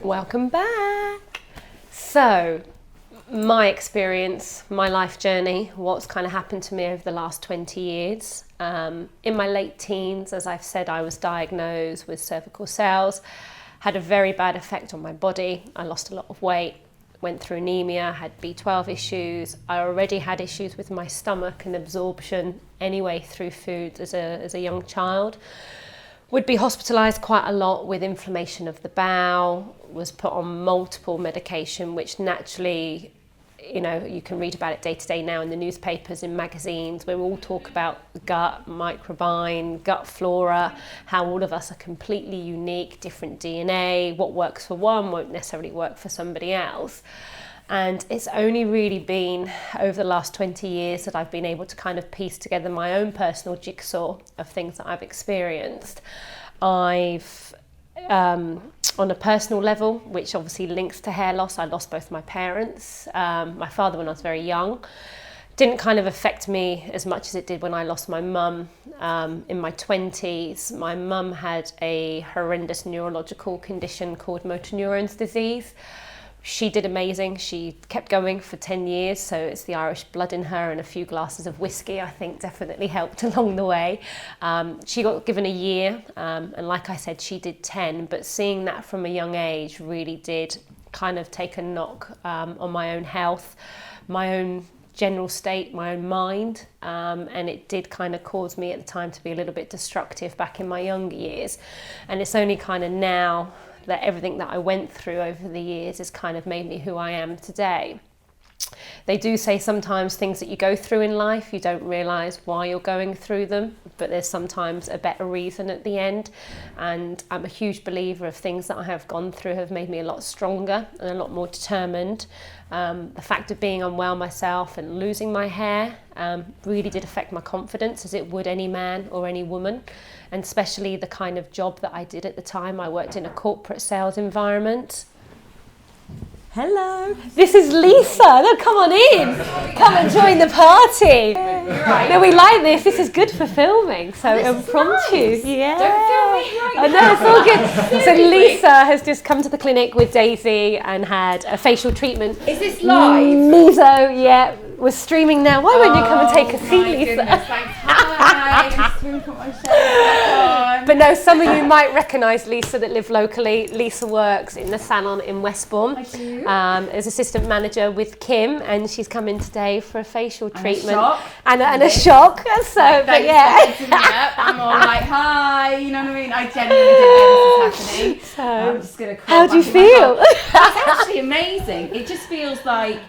Welcome back. So, my experience, my life journey, what's kind of happened to me over the last 20 years. In my late teens, as I've said, I was diagnosed with cervical cells, had a very bad effect on my body. I lost a lot of weight, went through anemia, had B12 issues. I already had issues with my stomach and absorption anyway through food as a young child. Would be hospitalised quite a lot with inflammation of the bowel, was put on multiple medication, which naturally, you can read about it day to day now in the newspapers, in magazines, where we all talk about gut microbiome, gut flora, how all of us are completely unique, different DNA, what works for one won't necessarily work for somebody else. And it's only really been over the last 20 years that I've been able to kind of piece together my own personal jigsaw of things that I've experienced. I've, on a personal level, which obviously links to hair loss, I lost both my parents. My father when I was very young. Didn't kind of affect me as much as it did when I lost my mum in my 20s. My mum had a horrendous neurological condition called motor neurons disease. She did amazing. She kept going for 10 years, so it's the Irish blood in her, and a few glasses of whiskey I think definitely helped along the way. She got given a year, and like I said, she did 10, but seeing that from a young age really did kind of take a knock on my own health, my own general state, my own mind, and it did kind of cause me at the time to be a little bit destructive back in my younger years. And it's only kind of now that everything that I went through over the years has kind of made me who I am today. They do say sometimes things that you go through in life, you don't realise why you're going through them, but there's sometimes a better reason at the end. And I'm a huge believer of things that I have gone through have made me a lot stronger and a lot more determined. The fact of being unwell myself and losing my hair really did affect my confidence, as it would any man or any woman. And especially the kind of job that I did at the time. I worked in a corporate sales environment. Hello. This is Lisa. No, come on in. Come and join the party. Right. No, we like this. This is good for filming. So impromptu. Nice. Yeah. Don't film me right now. No, it's all good. So Lisa has just come to the clinic with Daisy and had a facial treatment. Is this live? Meso, yeah. We're streaming now. Why won't you come and take a seat, Lisa? Goodness, hi. Put my shirt on. But no, some of you might recognise Lisa that live locally. Lisa works in the salon in Westbourne as assistant manager with Kim, and she's come in today for a facial treatment and a shock. So, but yeah, I'm all like, hi, you know what I mean? I genuinely didn't know this was happening. So, I'm just gonna how do you feel? It's actually amazing. It just feels like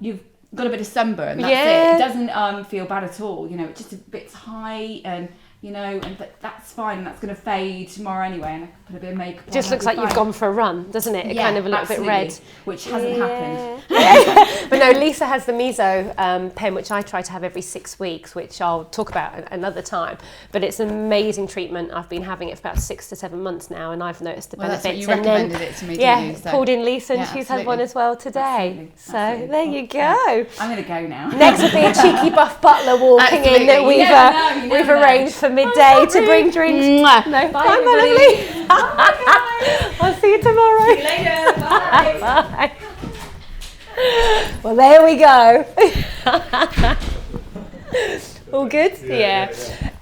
you've got a bit of sunburn. That's it. It doesn't feel bad at all. It's just a bit tight and. But that's fine, and that's going to fade tomorrow anyway, and I can put a bit of makeup on. It just looks like you've gone for a run, doesn't it? Yeah, kind of a little bit red. Which hasn't happened. But no, Lisa has the Meso pen, which I try to have every 6 weeks, which I'll talk about another time. But it's an amazing treatment. I've been having it for about 6 to 7 months now, and I've noticed the benefits. That's what you recommended it to me, didn't you? So. Pulled in Lisa, and she's had one as well today. Absolutely. There you go. Yeah. I'm going to go now. Next will be a cheeky buff butler walking in that we've arranged for midday to bring drinks. Mwah. No, bye, bye, my lovely. Bye. I'll see you tomorrow. See you later. Bye. Bye. Well, there we go. All good? Yeah.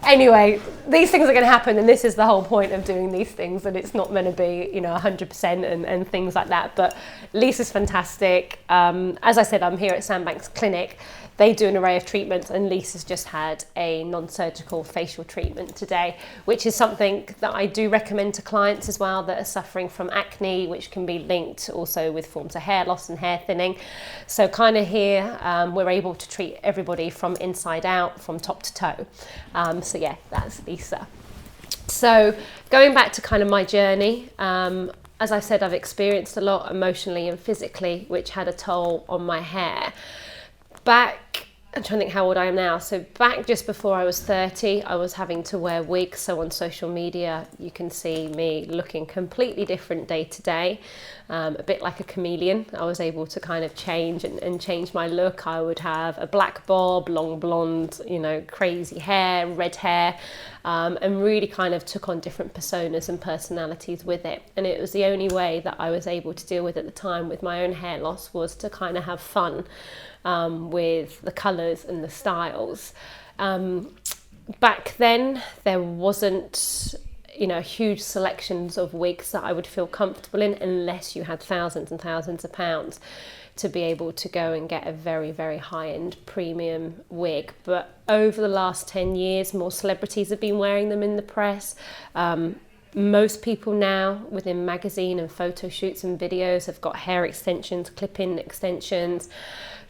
Anyway, these things are going to happen, and this is the whole point of doing these things, and it's not meant to be, 100% and things like that. But Lisa's fantastic. As I said, I'm here at Sandbanks Clinic. They do an array of treatments, and Lisa's just had a non-surgical facial treatment today, which is something that I do recommend to clients as well that are suffering from acne, which can be linked also with forms of hair loss and hair thinning. So kind of here, we're able to treat everybody from inside out, from top to toe. So yeah, that's Lisa. So going back to kind of my journey, as I said, I've experienced a lot emotionally and physically, which had a toll on my hair. Back I'm trying to think how old I am now. So back just before I was 30, I was having to wear wigs. So on social media, you can see me looking completely different day to day, a bit like a chameleon. I was able to kind of change and change my look. I would have a black bob, long blonde, you know, crazy hair, red hair, and really kind of took on different personas and personalities with it. And it was the only way that I was able to deal with at the time with my own hair loss, was to kind of have fun with the colours and the styles. Back then, there wasn't, you know, huge selections of wigs that I would feel comfortable in, unless you had thousands and thousands of pounds to be able to go and get a very, very high-end premium wig. But over the last 10 years, more celebrities have been wearing them in the press. Most people now within magazine and photo shoots and videos have got hair extensions, clip-in extensions,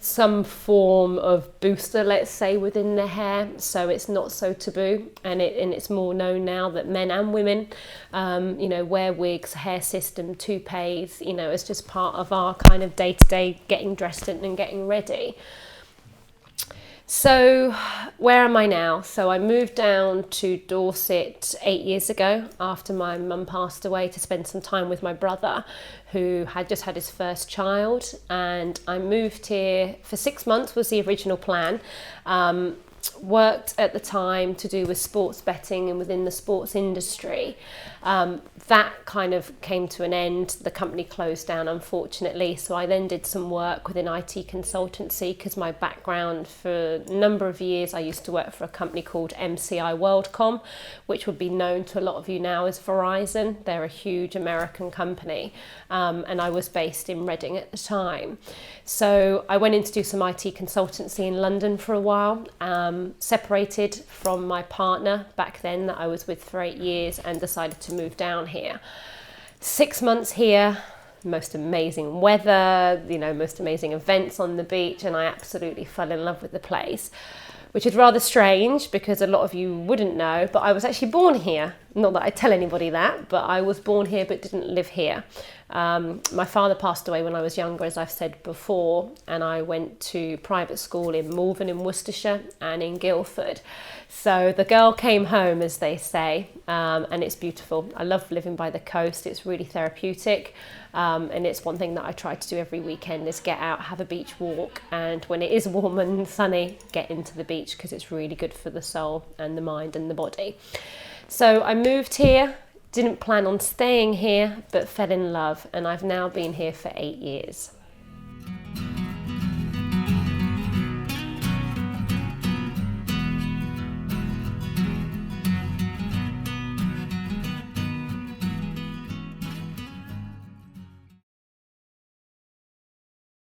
some form of booster, let's say, within their hair, so it's not so taboo, and it's more known now that men and women, you know, wear wigs, hair system, toupees, you know, as just part of our kind of day-to-day getting dressed and getting ready. So where am I now? So I moved down to Dorset 8 years ago after my mum passed away, to spend some time with my brother, who had just had his first child. And I moved here for 6 months, was the original plan. Worked at the time to do with sports betting and within the sports industry. That kind of came to an end. The company closed down, unfortunately. So I then did some work within IT consultancy, because my background, for a number of years, I used to work for a company called MCI WorldCom, which would be known to a lot of you now as Verizon. They're a huge American company. And I was based in Reading at the time. So I went in to do some IT consultancy in London for a while. Separated from my partner back then that I was with for 8 years, and decided to move down here. 6 months here, most amazing weather, you know, most amazing events on the beach, and I absolutely fell in love with the place, which is rather strange because a lot of you wouldn't know, but I was actually born here. Not that I tell anybody that, but I was born here but didn't live here. My father passed away when I was younger, as I've said before, and I went to private school in Malvern in Worcestershire and in Guildford. So the girl came home, as they say, and it's beautiful. I love living by the coast. It's really therapeutic, and it's one thing that I try to do every weekend, is get out, have a beach walk, and when it is warm and sunny, get into the beach, because it's really good for the soul and the mind and the body. So I moved here, didn't plan on staying here, but fell in love, and I've now been here for 8 years.